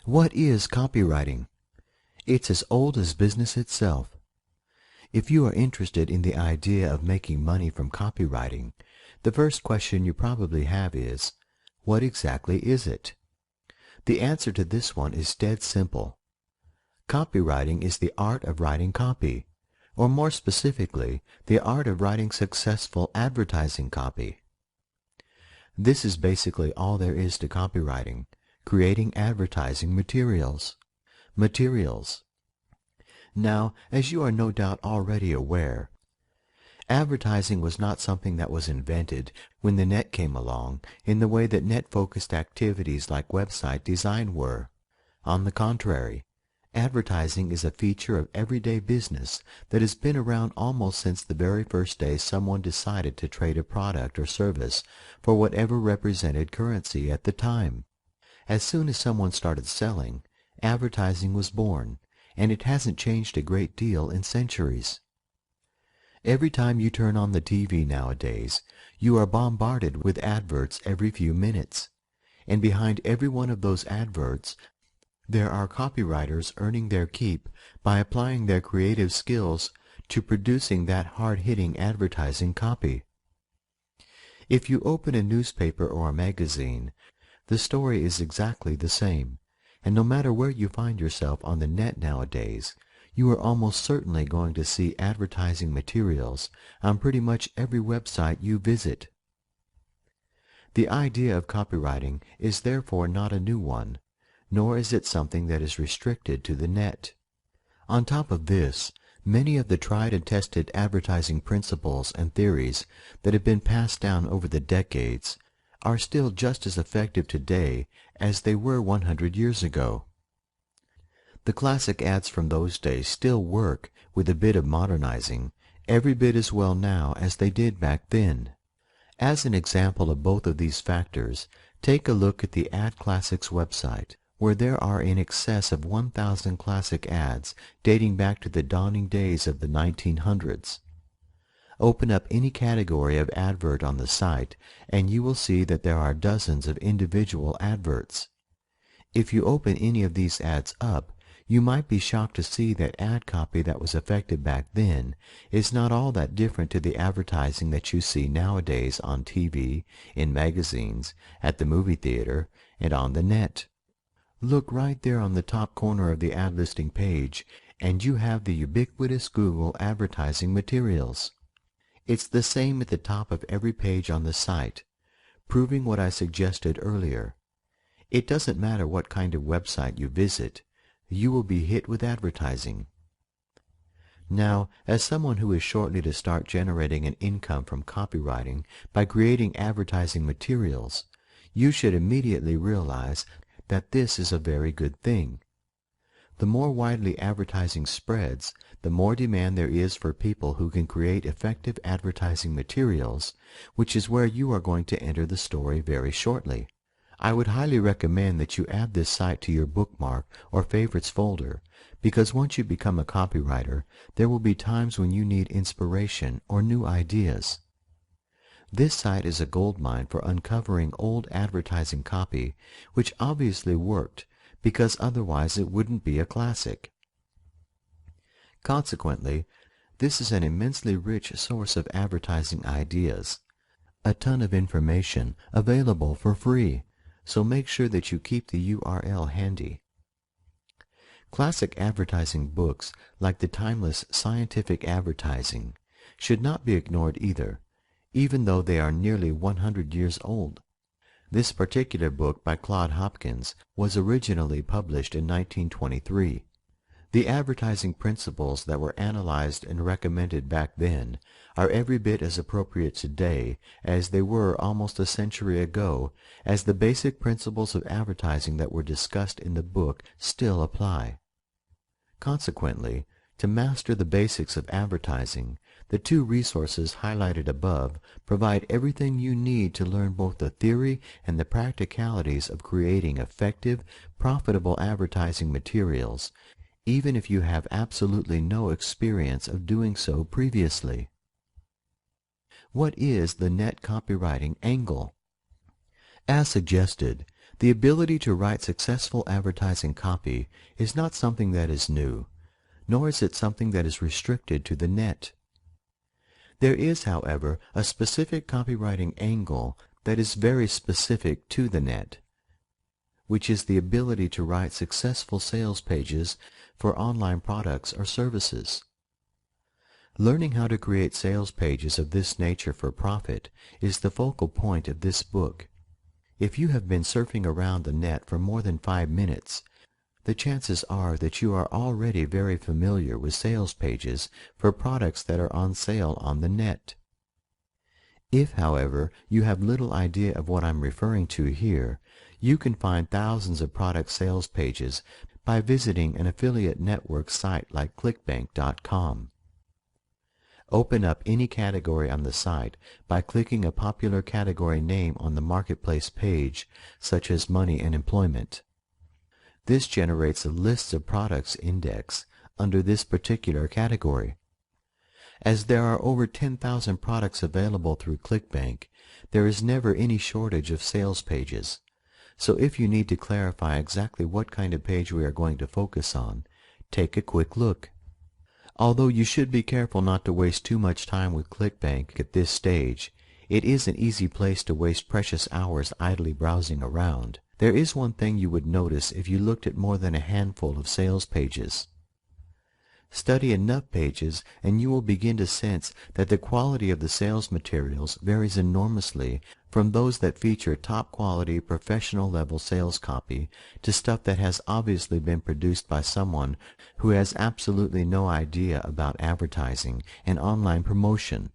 What is copywriting? It's as old as business itself. If you are interested in the idea of making money from copywriting, the first question you probably have is, what exactly is it? The answer to this one is dead simple. Copywriting is the art of writing copy, or more specifically, the art of writing successful advertising copy. This is basically all there is to copywriting, creating advertising materials. Now, as you are no doubt already aware, advertising was not something that was invented when the net came along in the way that net-focused activities like website design were. On the contrary, advertising is a feature of everyday business that has been around almost since the very first day someone decided to trade a product or service for whatever represented currency at the time. As soon as someone started selling, advertising was born, and it hasn't changed a great deal in centuries. Every time you turn on the TV nowadays, you are bombarded with adverts every few minutes, and behind every one of those adverts, there are copywriters earning their keep by applying their creative skills to producing that hard-hitting advertising copy. If you open a newspaper or a magazine, the story is exactly the same, and no matter where you find yourself on the net nowadays, you are almost certainly going to see advertising materials on pretty much every website you visit. The idea of copywriting is therefore not a new one, nor is it something that is restricted to the net. On top of this, many of the tried and tested advertising principles and theories that have been passed down over the decades are still just as effective today as they were 100 years ago. The classic ads from those days still work with a bit of modernizing, every bit as well now as they did back then. As an example of both of these factors, take a look at the Ad Classics website, where there are in excess of 1,000 classic ads dating back to the dawning days of the 1900s. Open up any category of advert on the site, and you will see that there are dozens of individual adverts. If you open any of these ads up, you might be shocked to see that ad copy that was effective back then is not all that different to the advertising that you see nowadays on TV, in magazines, at the movie theater, and on the net. Look right there on the top corner of the ad listing page, and you have the ubiquitous Google advertising materials. It's the same at the top of every page on the site, proving what I suggested earlier. It doesn't matter what kind of website you visit, you will be hit with advertising. Now, as someone who is shortly to start generating an income from copywriting by creating advertising materials, you should immediately realize that this is a very good thing. The more widely advertising spreads, the more demand there is for people who can create effective advertising materials, which is where you are going to enter the story very shortly. I would highly recommend that you add this site to your bookmark or favorites folder, because once you become a copywriter, there will be times when you need inspiration or new ideas. This site is a goldmine for uncovering old advertising copy, which obviously worked, because otherwise it wouldn't be a classic. Consequently, this is an immensely rich source of advertising ideas, a ton of information available for free, so make sure that you keep the URL handy. Classic advertising books, like the timeless Scientific Advertising, should not be ignored either, even though they are nearly 100 years old. This particular book by Claude Hopkins was originally published in 1923. The advertising principles that were analyzed and recommended back then are every bit as appropriate today as they were almost a century ago, as the basic principles of advertising that were discussed in the book still apply. Consequently, to master the basics of advertising, the two resources highlighted above provide everything you need to learn both the theory and the practicalities of creating effective, profitable advertising materials, even if you have absolutely no experience of doing so previously. What is the net copywriting angle? As suggested, The ability to write successful advertising copy is not something that is new, nor is it something that is restricted to the net. There is, however, a specific copywriting angle that is very specific to the net, which is the ability to write successful sales pages for online products or services. Learning how to create sales pages of this nature for profit is the focal point of this book. If you have been surfing around the net for more than 5 minutes, the chances are that you are already very familiar with sales pages for products that are on sale on the net. If, however, you have little idea of what I'm referring to here, you can find thousands of product sales pages by visiting an affiliate network site like clickbank.com. Open up any category on the site by clicking a popular category name on the marketplace page, such as money and employment. This generates a list of products index under this particular category. As there are over 10,000 products available through ClickBank, there is never any shortage of sales pages. So if you need to clarify exactly what kind of page we are going to focus on, take a quick look. Although you should be careful not to waste too much time with ClickBank at this stage, it is an easy place to waste precious hours idly browsing around. There is one thing you would notice if you looked at more than a handful of sales pages. Study enough pages and you will begin to sense that the quality of the sales materials varies enormously from those that feature top-quality professional-level sales copy to stuff that has obviously been produced by someone who has absolutely no idea about advertising and online promotion.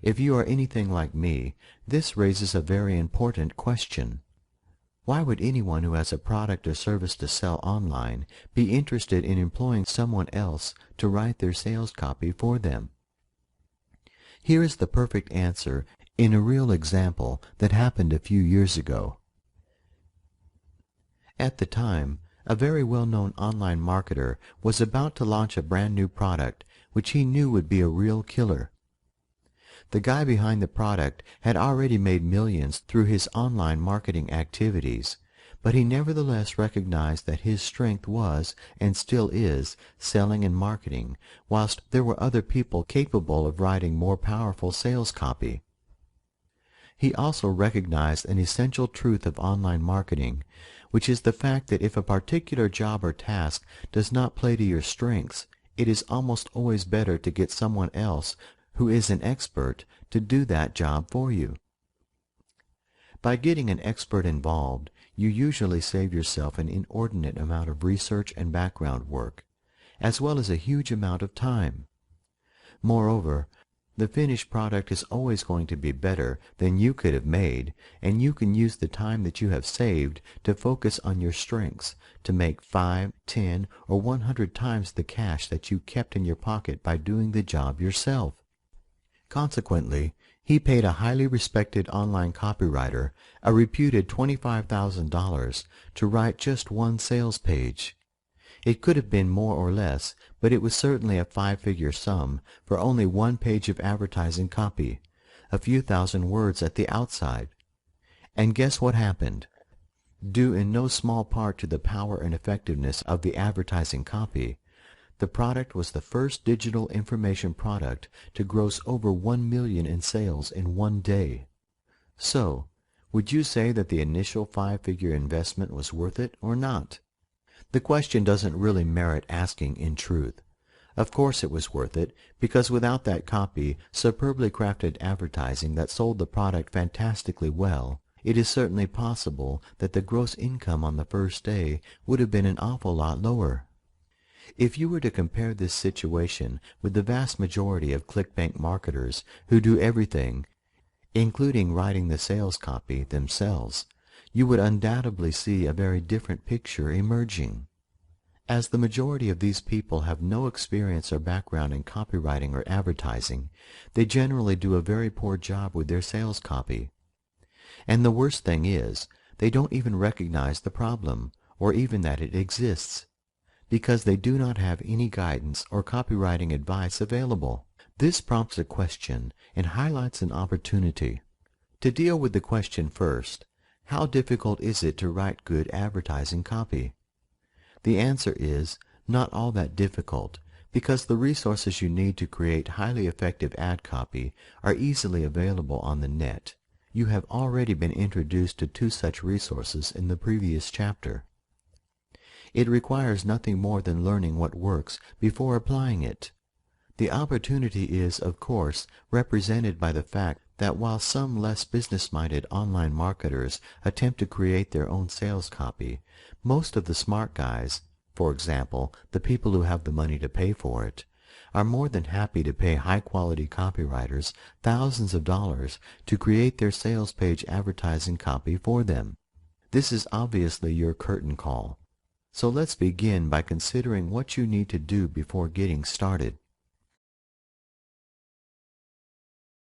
If you are anything like me, this raises a very important question. Why would anyone who has a product or service to sell online be interested in employing someone else to write their sales copy for them? Here is the perfect answer in a real example that happened a few years ago. At the time, a very well-known online marketer was about to launch a brand new product which he knew would be a real killer. The guy behind the product had already made millions through his online marketing activities, but he nevertheless recognized that his strength was, and still is, selling and marketing, whilst there were other people capable of writing more powerful sales copy. He also recognized an essential truth of online marketing, which is the fact that if a particular job or task does not play to your strengths, it is almost always better to get someone else who is an expert to do that job for you. By getting an expert involved, you usually save yourself an inordinate amount of research and background work, as well as a huge amount of time. Moreover, the finished product is always going to be better than you could have made, and you can use the time that you have saved to focus on your strengths to make 5, 10, or 100 times the cash that you kept in your pocket by doing the job yourself. Consequently, he paid a highly respected online copywriter a reputed $25,000 to write just one sales page. It could have been more or less, but it was certainly a 5-figure sum for only one page of advertising copy, a few thousand words at the outside. And guess what happened? Due in no small part to the power and effectiveness of the advertising copy, the product was the first digital information product to gross over 1 million in sales in one day. So, would you say that the initial 5-figure investment was worth it or not? The question doesn't really merit asking in truth. Of course it was worth it, because without that copy, superbly crafted advertising that sold the product fantastically well, it is certainly possible that the gross income on the first day would have been an awful lot lower. If you were to compare this situation with the vast majority of ClickBank marketers who do everything, including writing the sales copy themselves, you would undoubtedly see a very different picture emerging. As the majority of these people have no experience or background in copywriting or advertising, they generally do a very poor job with their sales copy. And the worst thing is, they don't even recognize the problem, or even that it exists, because they do not have any guidance or copywriting advice available. This prompts a question and highlights an opportunity. To deal with the question first, How difficult is it to write good advertising copy? The answer is not all that difficult, because the resources you need to create highly effective ad copy are easily available on the net. You have already been introduced to two such resources in the previous chapter. It requires nothing more than learning what works before applying it. The opportunity is, of course, represented by the fact that while some less business-minded online marketers attempt to create their own sales copy, most of the smart guys, for example, the people who have the money to pay for it, are more than happy to pay high-quality copywriters thousands of dollars to create their sales page advertising copy for them. This is obviously your curtain call. So let's begin by considering what you need to do before getting started.